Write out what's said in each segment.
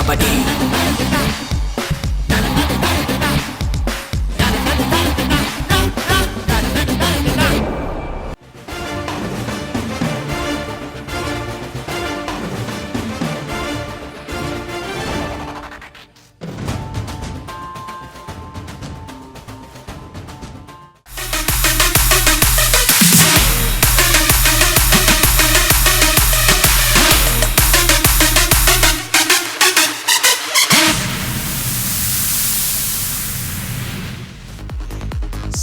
Kabaddi.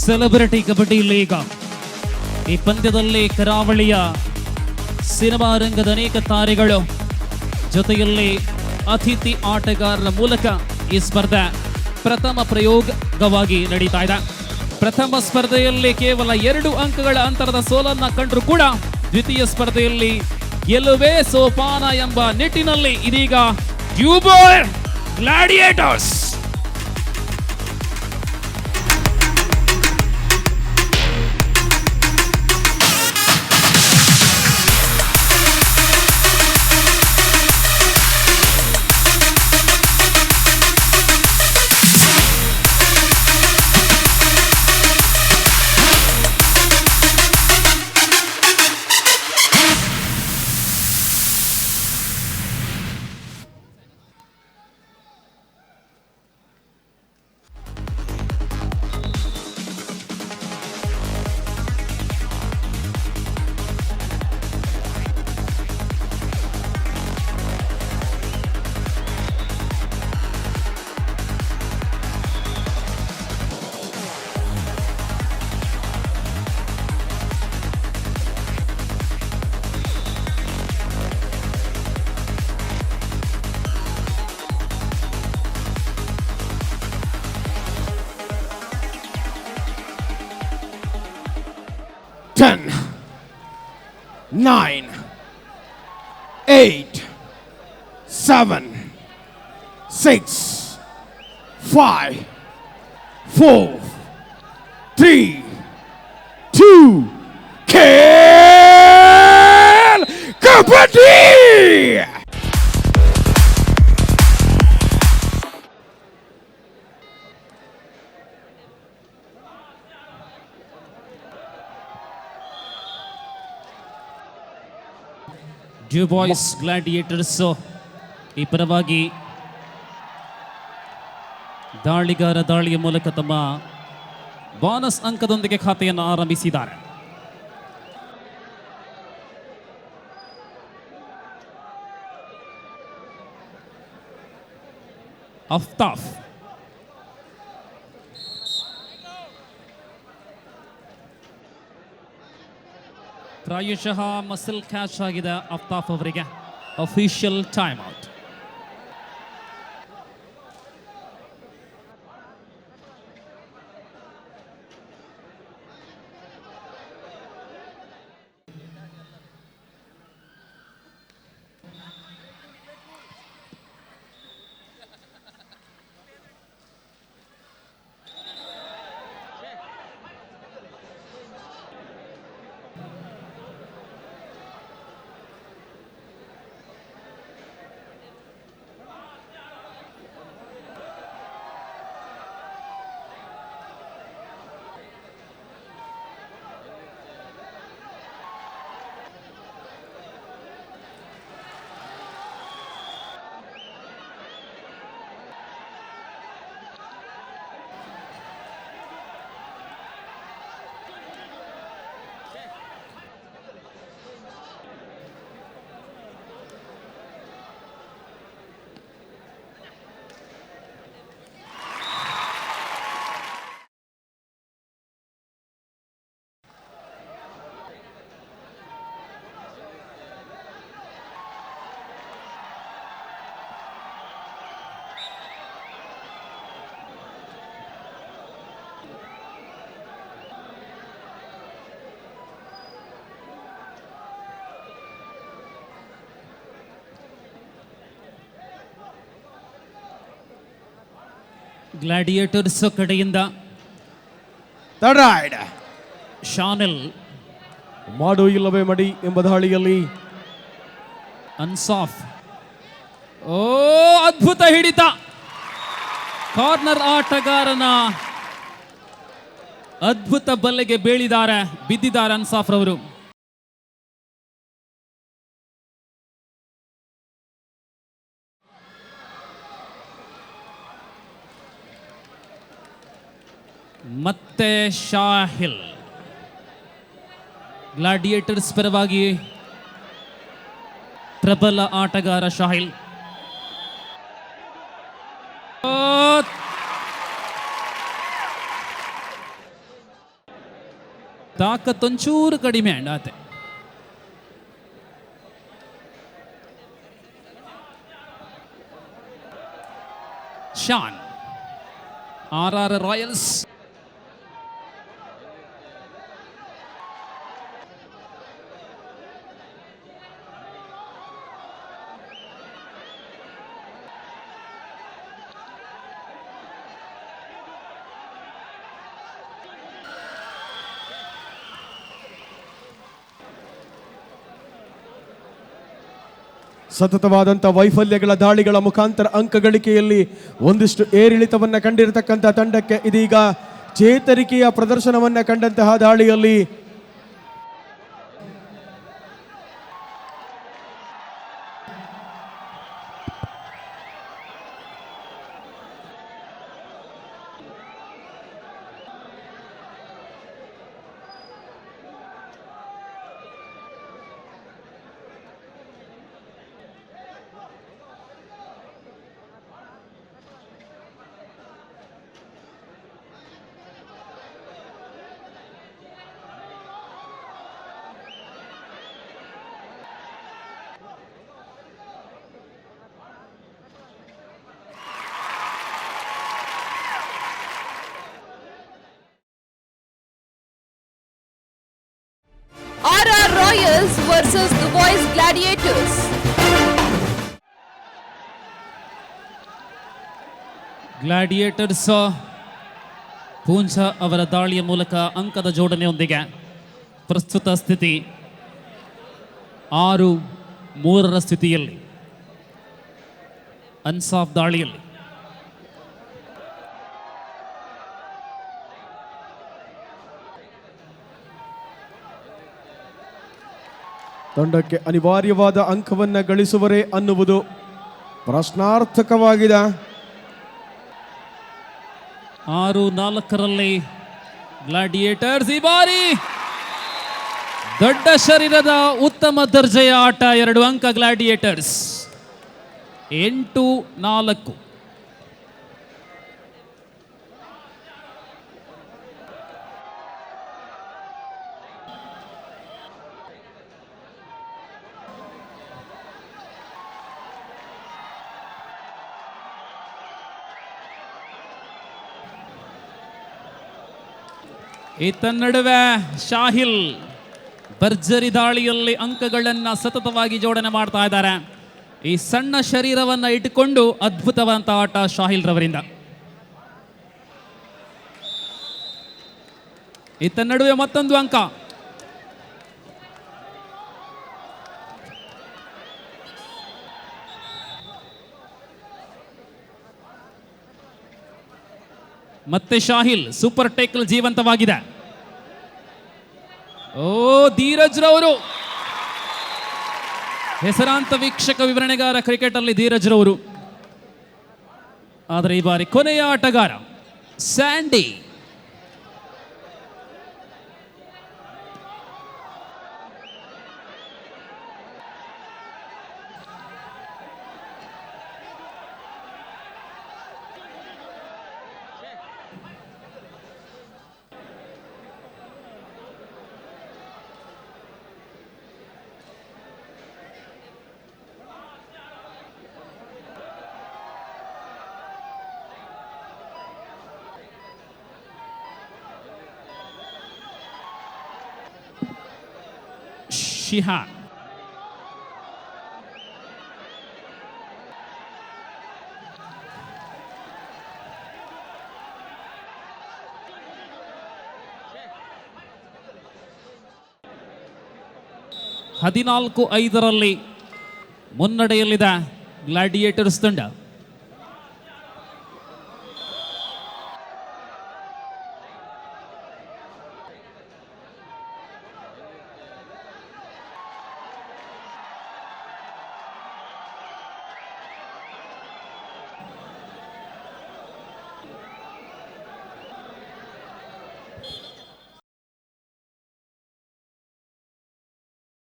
Celebrity kabaddi league. ಈ ಪಂದ್ಯದಲ್ಲಿ ಕರಾವಳಿಯ ಸಿನಿಮಾ ರಂಗದ ಅನೇಕ ತಾರೆಗಳು ಜೊತೆಯಲ್ಲಿ ಅತಿಥಿ ಆಟಗಾರರ ಮೂಲಕ ಈ ಸ್ಪರ್ಧೆ ಪ್ರಥಮ ಪ್ರಯೋಗವಾಗಿ ನಡೀತಾ ಇದೆ. ಪ್ರಥಮ ಸ್ಪರ್ಧೆಯಲ್ಲಿ ಕೇವಲ 2 ಅಂಕಗಳ ಅಂತರದ ಸೋಲನ್ನ ಕಂಡರೂ ಕೂಡ ದ್ವಿತೀಯ ಸ್ಪರ್ಧೆಯಲ್ಲಿ ಗೆಲುವೇ ಸೋಪಾನ ಎಂಬ ನಿಟ್ಟಿನಲ್ಲಿ ಇದೀಗ ಡ್ಯೂಬೋಯ್ gladiators Ten, 9, 8, 7, 6, 5, 4, 3, 2, KL Kabaddi! ಡ್ಯೂಬೋಯ್ಸ್ gladiators ಈ ಪರವಾಗಿ ದಾಳಿಗಾರ ದಾಳಿಯ ಮೂಲಕ ತಮ್ಮ ಬೋನಸ್ ಅಂಕದೊಂದಿಗೆ ಖಾತೆಯನ್ನು ಆರಂಭಿಸಿದ್ದಾರೆ. ಅಫ್ತಾಫ್ ಪ್ರಾಯಶಃ ಮಸಲ್ ಕ್ಯಾಚ್ ಆಗಿದೆ ಅಫ್ತಾಫ್ ಅವರಿಗೆ. Official time out. ಗ್ಲಾಡಿಯೇಟರ್ಸ್ ಕಡೆಯಿಂದ ಶಾನೆಲ್ ಮಾಡು ಇಲ್ಲವೇ ಮಡಿ ಎಂಬ ದಾಳಿಯಲ್ಲಿ ಅನ್ಸಾಫ್ ಓ ಅದ್ಭುತ ಹಿಡಿತ, ಕಾರ್ನರ್ ಆಟಗಾರನ ಅದ್ಭುತ ಬಲ್ಲೆಗೆ ಬಿದ್ದಿದ್ದಾರೆ ಅನ್ಸಾಫ್ ರವರು. ಮತ್ತೆ ಶಾಹಿಲ್ ಗ್ಲಾಡಿಯೇಟರ್ಸ್ ಪರವಾಗಿ ಪ್ರಬಲ ಆಟಗಾರ ಶಾಹಿಲ್. ತಾಕತ್ತೊಂಚೂರು ಕಡಿಮೆ ಆತೆ. ಶಾನ್ RR ರಾಯಲ್ಸ್ ಸತತವಾದಂಥ ವೈಫಲ್ಯಗಳ ದಾಳಿಗಳ ಮುಖಾಂತರ ಅಂಕ ಗಳಿಕೆಯಲ್ಲಿ ಒಂದಿಷ್ಟು ಏರಿಳಿತವನ್ನು ಕಂಡಿರತಕ್ಕಂಥ ತಂಡಕ್ಕೆ ಇದೀಗ ಚೇತರಿಕೆಯ ಪ್ರದರ್ಶನವನ್ನು ಕಂಡಂತಹ ದಾಳಿಯಲ್ಲಿ RR Royals versus the Boys Gladiators. Gladiators ಪೂಂಚ ಅವರ ದಾಳಿಯ ಮೂಲಕ ಅಂಕದ ಜೋಡಣೆಯೊಂದಿಗೆ ಪ್ರಸ್ತುತ ಸ್ಥಿತಿ 6-3 ಸ್ಥಿತಿಯಲ್ಲಿ. ಅನ್ಸಾಫ್ ದಾಳಿಯಲ್ಲಿ ತಂಡಕ್ಕೆ ಅನಿವಾರ್ಯವಾದ ಅಂಕವನ್ನು ಗಳಿಸುವರೇ ಅನ್ನುವುದು ಪ್ರಶ್ನಾರ್ಥಕವಾಗಿದೆ. 6-4 ಗ್ಲಾಡಿಯೇಟರ್ಸ್ ಈ ಬಾರಿ ದೊಡ್ಡ ಶರೀರದ ಉತ್ತಮ ದರ್ಜೆಯ ಆಟ. 2 ಅಂಕ ಗ್ಲಾಡಿಯೇಟರ್ಸ್. 8-4. ಈತ ನಡುವೆ ಶಾಹಿಲ್ ಭರ್ಜರಿ ದಾಳಿಯಲ್ಲಿ ಅಂಕಗಳನ್ನು ಸತತವಾಗಿ ಜೋಡಣೆ ಮಾಡ್ತಾ ಇದ್ದಾರೆ. ಈ ಸಣ್ಣ ಶರೀರವನ್ನು ಇಟ್ಟುಕೊಂಡು ಅದ್ಭುತವಾದಂಥ ಆಟ ಶಾಹಿಲ್ ರವರಿಂದ. ಈತ ನಡುವೆ ಮತ್ತೊಂದು ಅಂಕ. ಮತ್ತೆ ಶಾಹಿಲ್ ಸೂಪರ್ ಟೇಕಲ್ ಜೀವಂತವಾಗಿದೆ. ಓ ಧೀರಜ್ ರವರು, ಹೆಸರಾಂತ ವೀಕ್ಷಕ ವಿವರಣೆಗಾರ ಕ್ರಿಕೆಟ್ ಅಲ್ಲಿ ಧೀರಜ್ ರವರು. ಆದರೆ ಈ ಬಾರಿ ಕೊನೆಯ ಆಟಗಾರ ಸ್ಯಾಂಡಿ. ಶಿಹಾನ್ ಹದಿನಾಲ್ಕು 5 ಮುನ್ನಡೆಯಲ್ಲಿದೆ ಗ್ಲಾಡಿಯೇಟರ್ಸ್ ತಂಡ.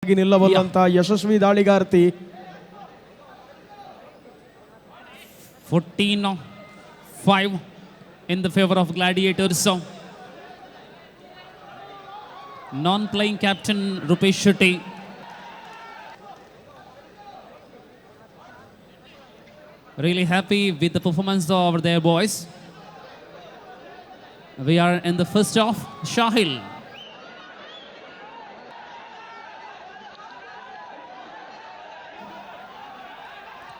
ನಿಲ್ಲಬಲ್ಲಂತ ಯಶಸ್ವಿ ದಾಳಿಗಾರ್ತಿ. 14-5 in the favor of Gladiators. Non-playing captain Rupesh Shetty. Really happy with the performance over there, boys. We are in the first half. Shahil.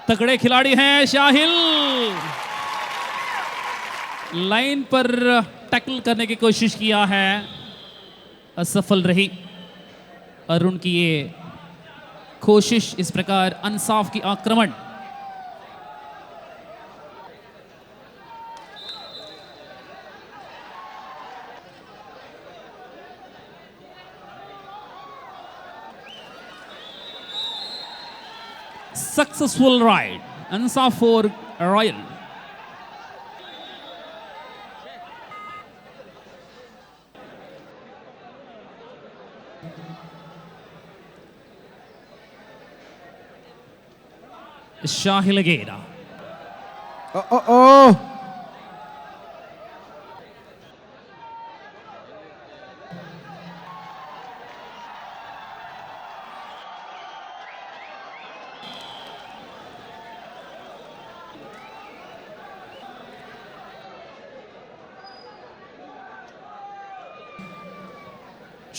तगड़े खिलाड़ी हैं शाहिल. लाइन पर टैकल करने की कोशिश किया है, असफल रही. अरुण की ये कोशिश, इस प्रकार अंसाफ की आक्रमण. Successful ride. Ansaf for Royal. Shahil again. Oh.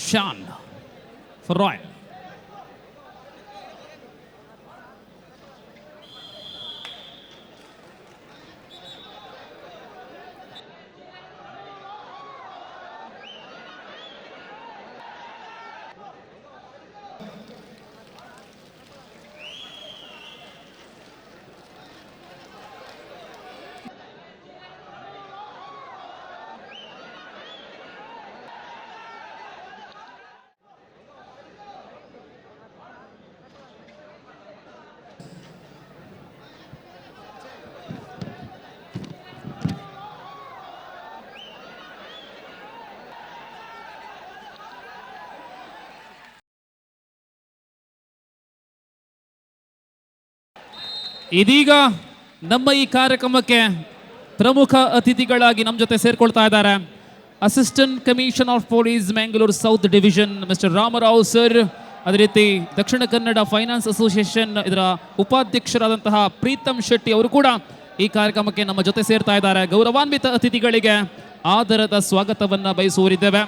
Shan for Royal. ಇದೀಗ ನಮ್ಮ ಈ ಕಾರ್ಯಕ್ರಮಕ್ಕೆ ಪ್ರಮುಖ ಅತಿಥಿಗಳಾಗಿ ನಮ್ಮ ಜೊತೆ ಸೇರ್ಕೊಳ್ತಾ ಇದ್ದಾರೆ assistant commissioner of police Mangalore south division mister Ramarao sir. ಅದೇ ರೀತಿ ದಕ್ಷಿಣ ಕನ್ನಡ ಫೈನಾನ್ಸ್ ಅಸೋಸಿಯೇಷನ್ ಇದರ ಉಪಾಧ್ಯಕ್ಷರಾದಂತಹ ಪ್ರೀತಮ್ ಶೆಟ್ಟಿ ಅವರು ಕೂಡ ಈ ಕಾರ್ಯಕ್ರಮಕ್ಕೆ ನಮ್ಮ ಜೊತೆ ಸೇರ್ತಾ ಇದ್ದಾರೆ. ಗೌರವಾನ್ವಿತ ಅತಿಥಿಗಳಿಗೆ ಆದರದ ಸ್ವಾಗತವನ್ನ ಬಯಸುವರಿದ್ದೇವೆ.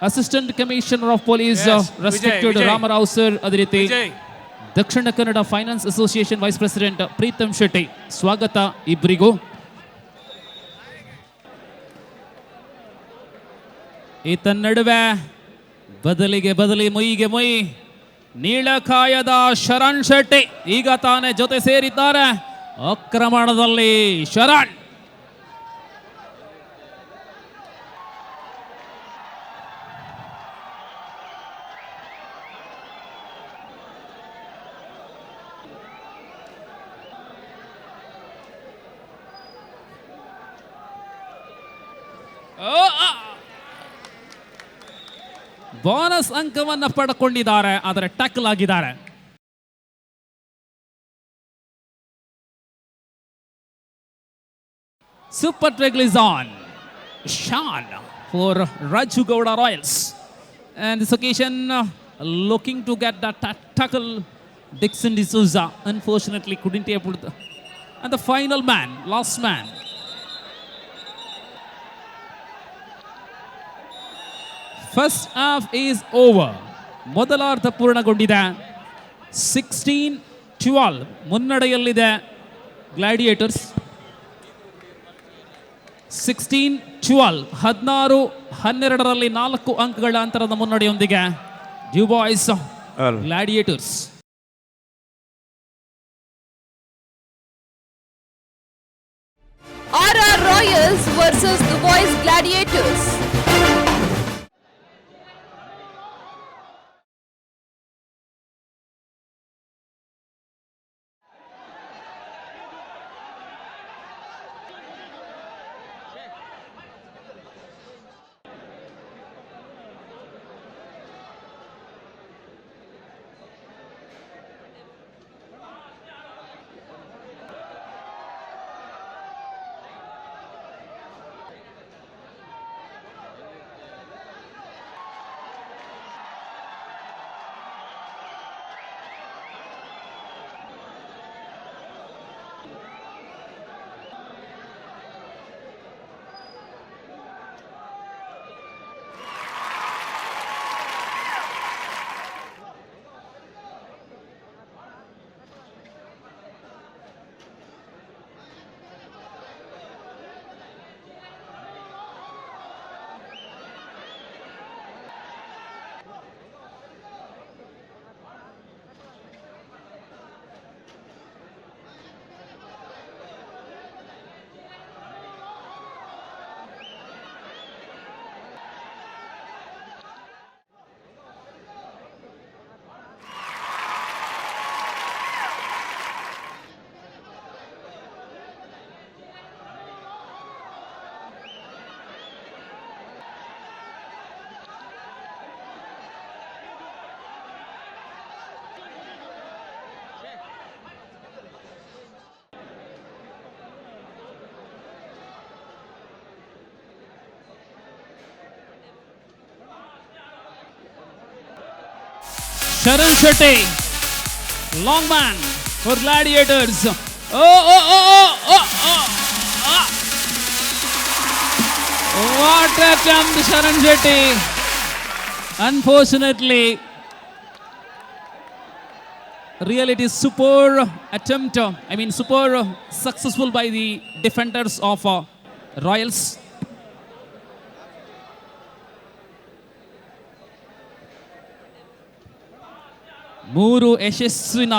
Assistant commissioner of police respected Ramarao sir, ಅದೇ ರೀತಿ Dakshina Kannada finance association vice president Preetham Shetty, ಸ್ವಾಗತ ಇಬ್ಬರಿಗೂ. ಈತ ನಡುವೆ ಬದಲಿಗೆ ಬದಲಿ ಮೊಯ್ಯಿಗೆ ಮೊಯ್ ನೀಳಕಾಯದ ಶರಣ್ ಶೆಟ್ಟಿ ಈಗ ತಾನೇ ಜೊತೆ ಸೇರಿದ್ದಾರೆ. ಆಕ್ರಮಣದಲ್ಲಿ ಶರಣ್. ಬೋನಸ್ ಅಂಕವನ್ನು ಪಡ್ಕೊಂಡಿದ್ದಾರೆ, ಆದರೆ ಟ್ಯಾಕಲ್ ಆಗಿದ್ದಾರೆ. Super tackle is on. Shan for Raju Gowda Royals. And this occasion looking to get that tackle, Dixon D'Souza unfortunately couldn't able to. And the final man, last man. First half is over. ಮೊದಲಾರ್ಧ ಪೂರ್ಣಗೊಂಡಿದೆ. 16-12 ಮುನ್ನಡೆಯಲ್ಲಿದೆ gladiators. 16-12 16-12ರಲ್ಲಿ 4 ಅಂಕಗಳ ಅಂತರದ ಮುನ್ನಡೆಯೊಂದಿಗೆ due boys gladiators. RR Royals versus the Boys Gladiators. Sharan Shetty, long man for Gladiators. What a attempt, Sharan Shetty. Unfortunately, really it is super attempt, super successful by the defenders of Royals. ಮೂರು ಯಶಸ್ವಿನ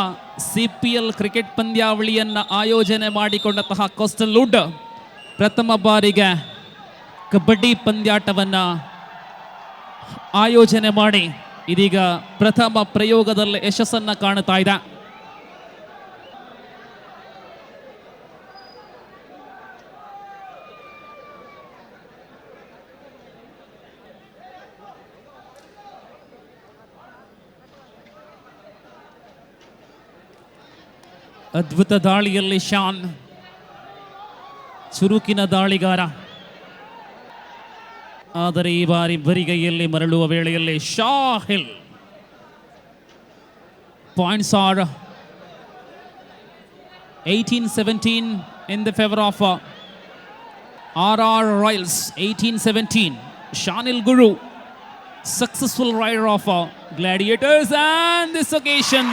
CPL cricket ಪಂದ್ಯಾವಳಿಯನ್ನು ಆಯೋಜನೆ ಮಾಡಿಕೊಂಡಂತಹ coastal wood ಪ್ರಥಮ ಬಾರಿಗೆ ಕಬಡ್ಡಿ ಪಂದ್ಯಾಟವನ್ನು ಆಯೋಜನೆ ಮಾಡಿ ಇದೀಗ ಪ್ರಥಮ ಪ್ರಯೋಗದಲ್ಲಿ ಯಶಸ್ಸನ್ನು ಕಾಣುತ್ತಾ ಇದೆ. ಅದ್ಭುತ ದಾಳಿಯಲ್ಲಿ ಶಾನ್, ಚುರುಕಿನ ದಾಳಿಗಾರ. ಆದರೆ ಈ ಬಾರಿ ಬರಿಗೈಯಲ್ಲಿ ಮರಳುವ ವೇಳೆಯಲ್ಲಿ Shahil. Points are 18-17 in the favor of RR Royals. 18-17. Shanil Guru, successful rider of Gladiators, and this occasion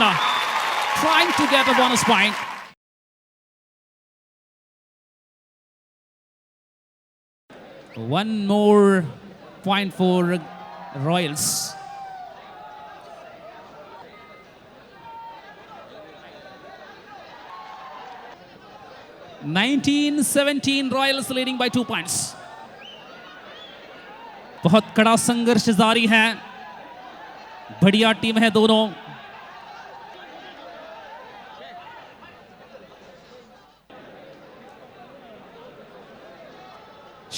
trying to get a bonus point. One more point for Royals. (19-17) Royals leading by 2 points. बहुत कड़ा संघर्ष जारी है. बढ़िया team है दोनों.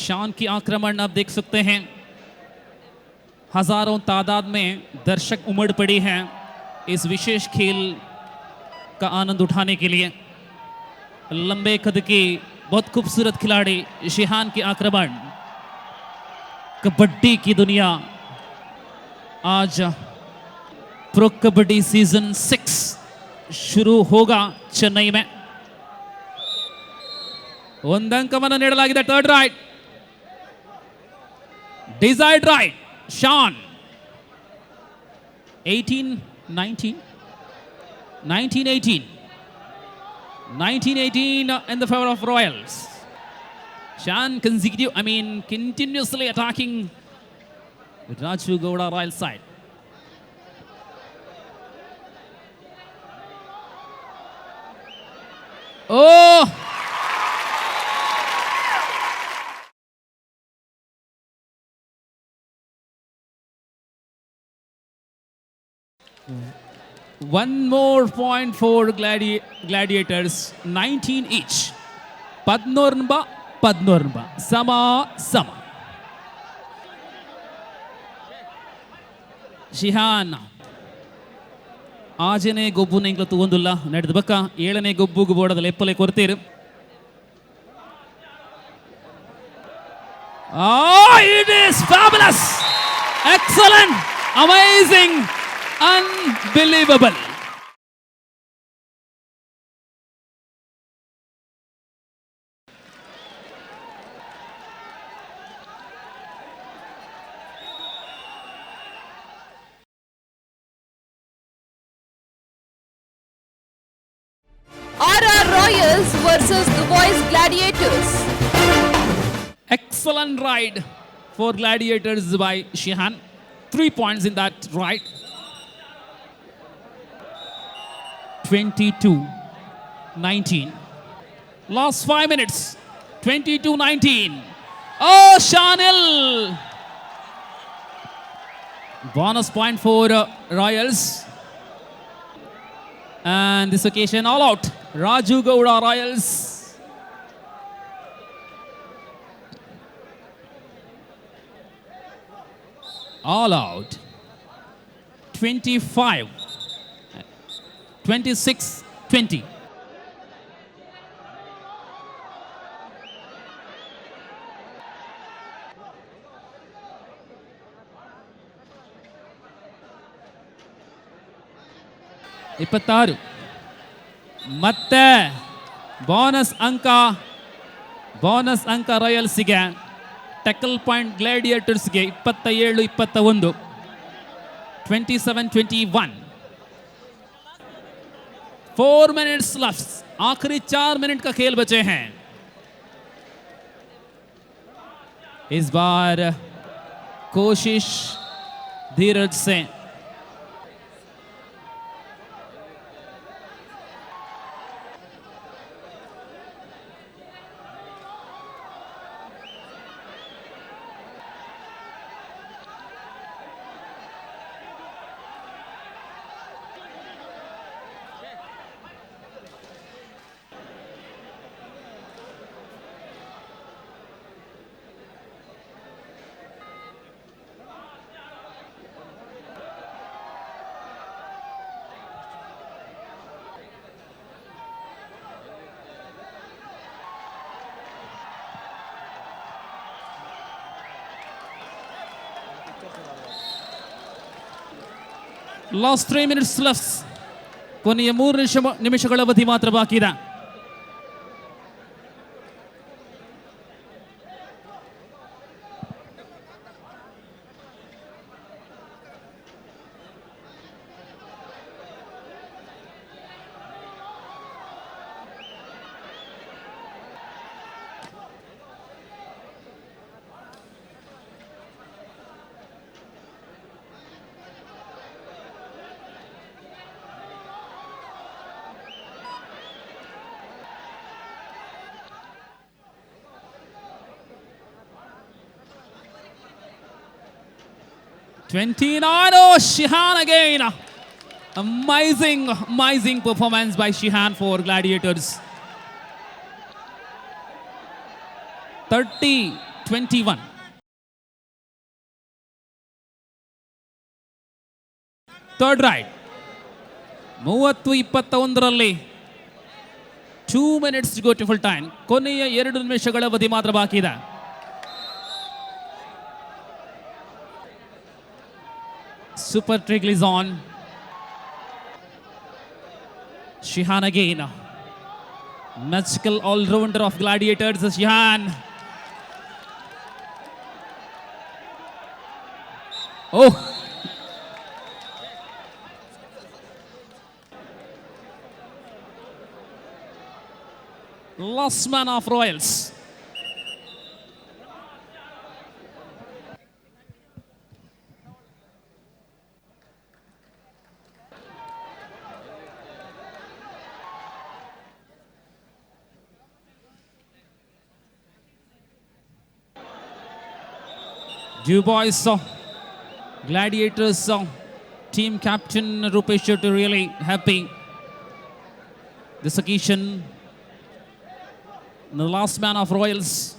शान की आक्रमण आप देख सकते हैं. हजारों तादाद में दर्शक उमड़ पड़ी हैं इस विशेष खेल का आनंद उठाने के लिए. लंबे कद की बहुत खूबसूरत खिलाड़ी शिहान की आक्रमण. कबड्डी की दुनिया आज प्रो कबड्डी सीजन 6 शुरू होगा चेन्नई में. ಒಂದಂಕವನ್ನು ನೀಡಲಾಗಿದೆ. Third right, decide right, Shan. 18-19, 19-18, 19-18 in the favor of Royals. Shan continuously attacking Raju Gowda Royal side. Oh! One more point for gladiators. 19 each. Padnornba. Sama. Shihan 6ನೇ ಗೊಬ್ಬುನ ಇಂಗ್ಲ ತಗೊಂದುಲ್ಲ ನಡೆದ ಬಕ್ಕ 7ನೇ ಗೊಬ್ಬುಗು ಬೋಡದಲ್ಲಿ ಎಪ್ಪಲೆ ಕೊರ್ತೀರು. It is fabulous, excellent, amazing, unbelievable. RR Royals versus the Boys Gladiators. Excellent ride for gladiators by Shihan. 3 points in that ride. 22-19. Last 5 minutes. 22-19. Oh, Shanil! Bonus point for Royals. And this occasion all out. Raju Gowda Royals. All out. 25. 26-20. ಇಪ್ಪತ್ತಾರು ಮತ್ತೆ bonus ಅಂಕ ರಾಯಲ್ಸ್ಗೆ. Tackle point ಗ್ಲಾಡಿಯೇಟರ್ಸ್ಗೆ 27-21. 27-21. 4 minutes left. आखिरी 4 minute का खेल बचे हैं. इस बार कोशिश धीरज से. Last 3 minutes left. ಕೊನೆಯ 3 ನಿಮಿಷಗಳ ಅವಧಿ ಮಾತ್ರ ಬಾಕಿ ಇದೆ. Oh, Shihan again. Amazing performance by Shihan for Gladiators. 30-21. Third ride. 30-21ರಲ್ಲಿ 2 minutes to go to full time. ಕೊನೆಯ 2 ನಿಮಿಷಗಳ ಅವಧಿ ಮಾತ್ರ ಬಾಕಿ ಇದೆ. Super trick is on. Shihan again. Magical all-rounder of Gladiators, Shihan. Oh. Last man of Royals. Du Bois, Gladiators, team captain Rupesh Shetty really happy this occasion. The last man of Royals